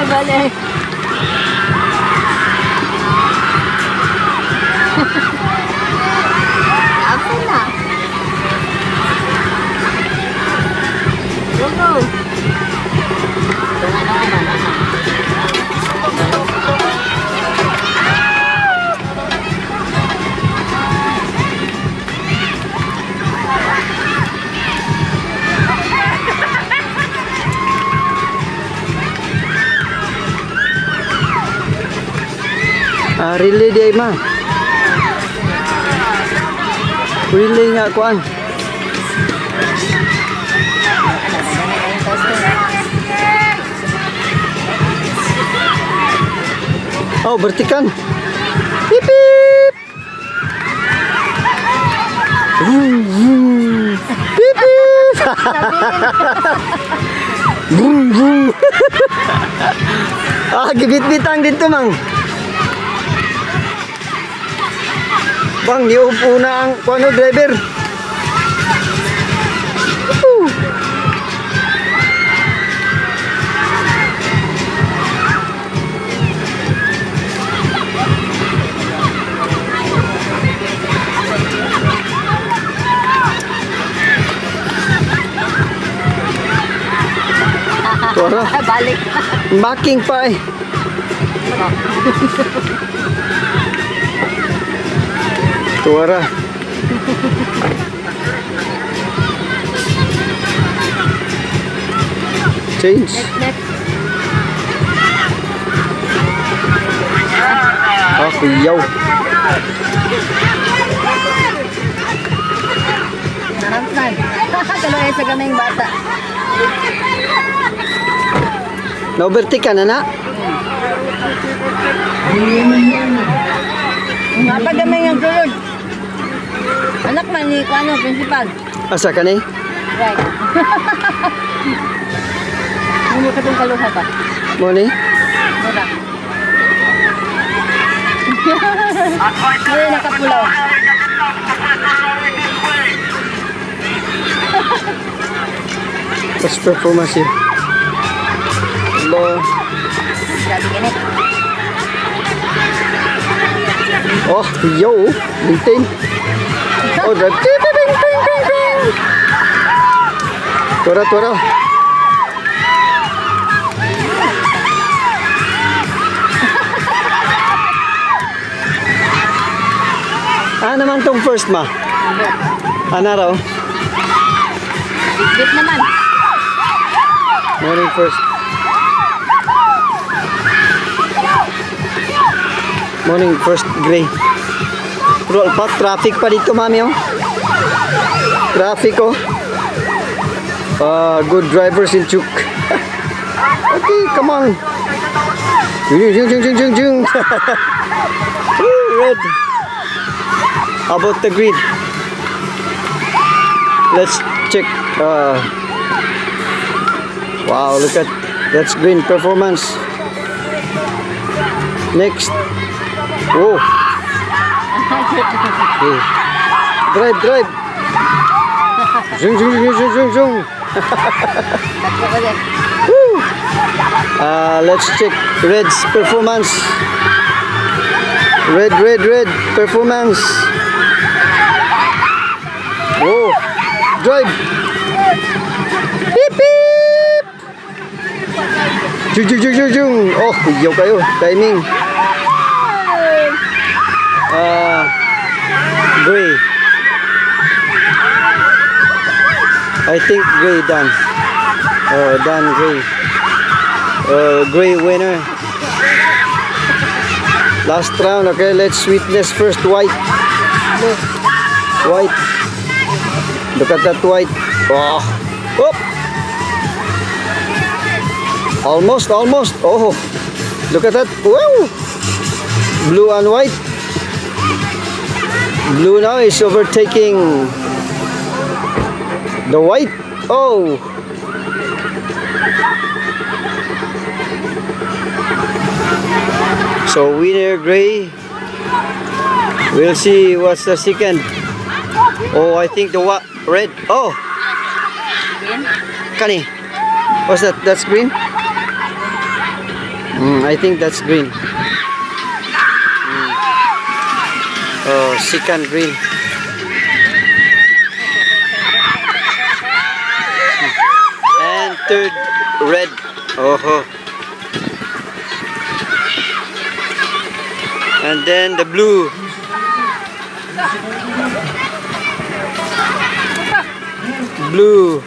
Balik. Apa na? Go, go. Relay dia mah. Relay nga kuan. Oh, bertikan. Pip pip. Pip pip. Bum bum. Gibit-bitang dito, Mang. Bang, niupo na ang kuano driver. Tora. Balik. Backing pa eh. Tora. Change. Next. Kuyaw. Naramsan. Kalau sa ganang bata. Na-overtake ka na na? Napagamay ang tulog. Anak man ni Kuano, principal. Asa ka ni? Right. Hindi ka itong kaluha pa. Mo ni? Mura. Hindi, nakapulaw. Pas performance yun. Hello. Grabe ganit. Oh, yo. Maintain. Oh, drive. Ting, ting, ting, ting, ting, ting. Tora, tora. Naman tong first ma? Ano raw? Bit naman. Morning first. Morning first gray. Pero alpa, traffic pa dito mami oh. Traffic oh. Good drivers in Chuk. Okay, come on. Jung, jung, jung, jung, jung. Red. How about the grid? Let's check. Wow, look at that's green performance. Next. Oh. Okay. Drive, drive. Zoom, zoom, zoom, zoom, zoom, zoom. Woo. Let's check red's performance. Red, red, red performance. Oh, drive. Beep, beep. Jung, jung, jung, jung, jung. Oh, kuyaw kayo. Timing. Gray. I think gray done. Done gray. Gray winner. Last round. Okay, let's witness first white. White. Look at that white. Oh. Oh. Almost. Oh. Look at that. Wow. Blue and white. Blue now is overtaking the white. Oh. So winner gray. We'll see what's the second. Oh, I think the red. Oh. Kani. What's that? That's green? I think that's green. Oh, second green. And third red. Oh. And then the blue. Blue.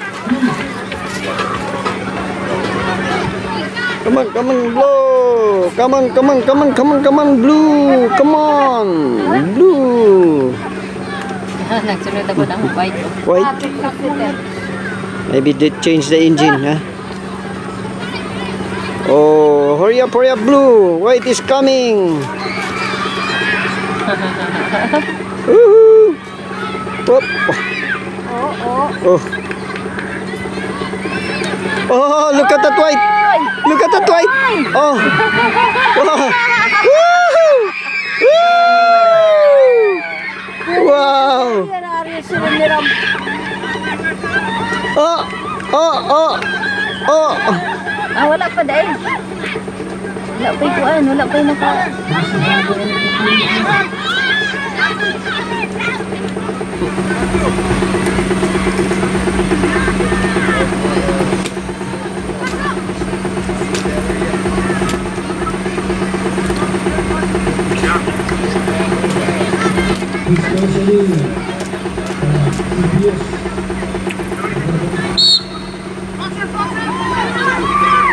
Come on, blow. Come on, blue. Come on, blue. Nagsunod ako ng white. White? Maybe they change the engine, huh? Oh, hurry up, blue. White is coming. Woohoo! Oh. Oh. Oh, look at that white. Look at that white. Oh. Wow. Woo! Wow. Oh. Ah, wala pa dahil. Wala pa ikuan, wala pa naka.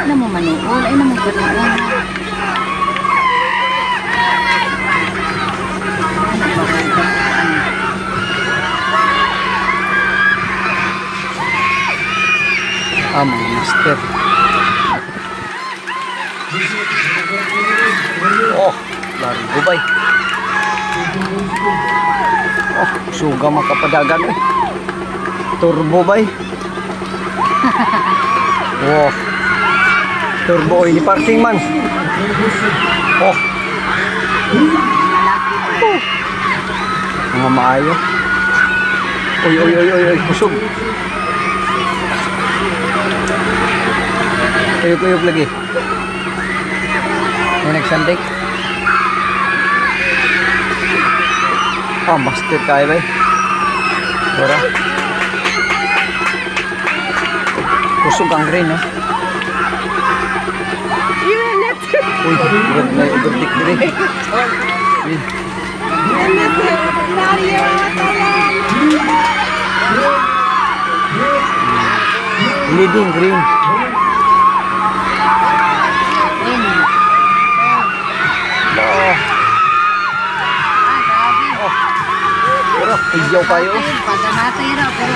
Ano mo manuol? Ay naman panuol. Mga master. Oh, lari gubay. Oh, suga makapadagan eh. Turbo bay. Wow. Turbo ini parking man. Oh. Mga maayo. Oy, kusog. Kuyog lagi. May nagsandik. Master kaya ba? Ora. Kusog ang green, no? Uy, may overtake green. Leading green. Sigaw kayo. Pagkamatay raw, pero...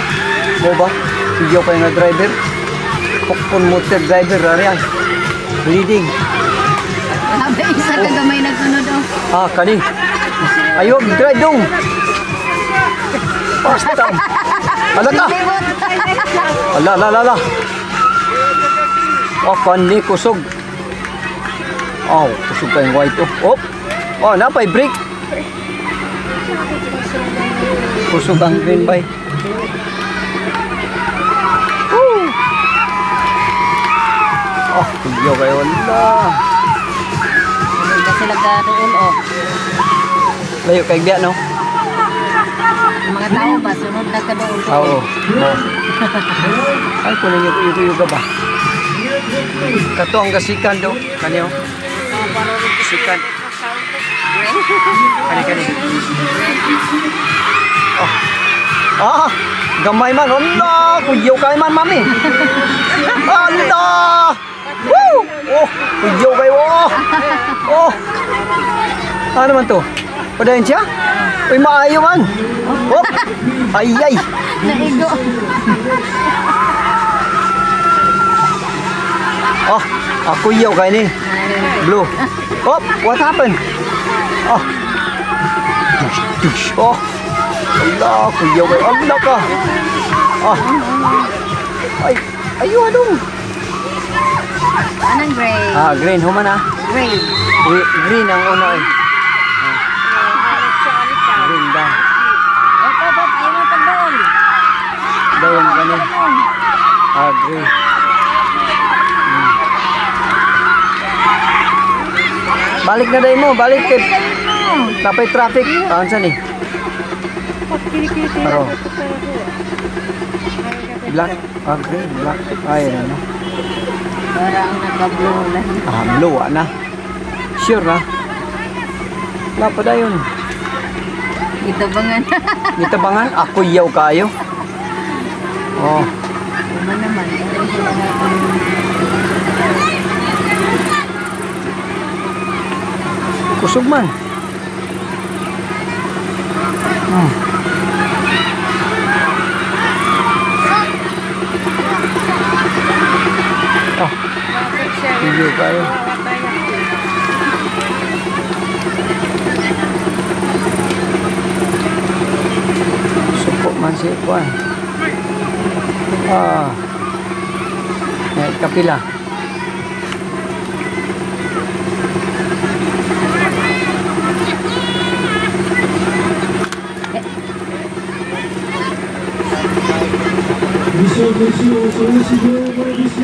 Mo ba? Sigaw kayo na driver? Pukpon motor driver, rariyan. Leading. Wala ba isa ka gamay nagsunod, oh? Kani. Ayaw, drive dong. First time. Alata. Ala. Pani, kusog. Kusog kayong white, oh. Napay brake. Kusog ang green bay. Sigaw kayo, wala. Sunod na sila doon, oh. Layo kay biya, no? Ang mga tao ba, sunod na ka doon. Oo. Ay, kung yung ka ba? Kato ang gasikan do. Kanyo? Gasikan. Kani. Gamay man. Allah! Kuyaw kayo man, mami. Allah! Woo! Kuyaw kayo. Ano naman to? Padayon siya? Uy, maayo man. Hop! Ay, ay. Naigo. Oh, ako yaw kayo ni. Blue. Hop! What happened? Oh. Dush, dush. Oh. Allah, kuyaw kayo. Allah ka. Oh. Ay, ayun, anong? Anong gray? Green. Human Gray. Green ang una eh. Green daw. Opo, ayaw mo pagdoon. Dayon ka ni. Green. Balik na day mo, balik kay tapay traffic. Ano sa ni? Pero black, green, black. Ay, ano? Parang naka-blue lang. Blue, na. Sure na. Wala pa dayon. Itabangan. Itabangan, ako yaw kayo. Oh. Ano naman? Kusog man. Hindi kayo. Suko man si Juan. Kapila. Monsieur, sur le studio, dans le 17.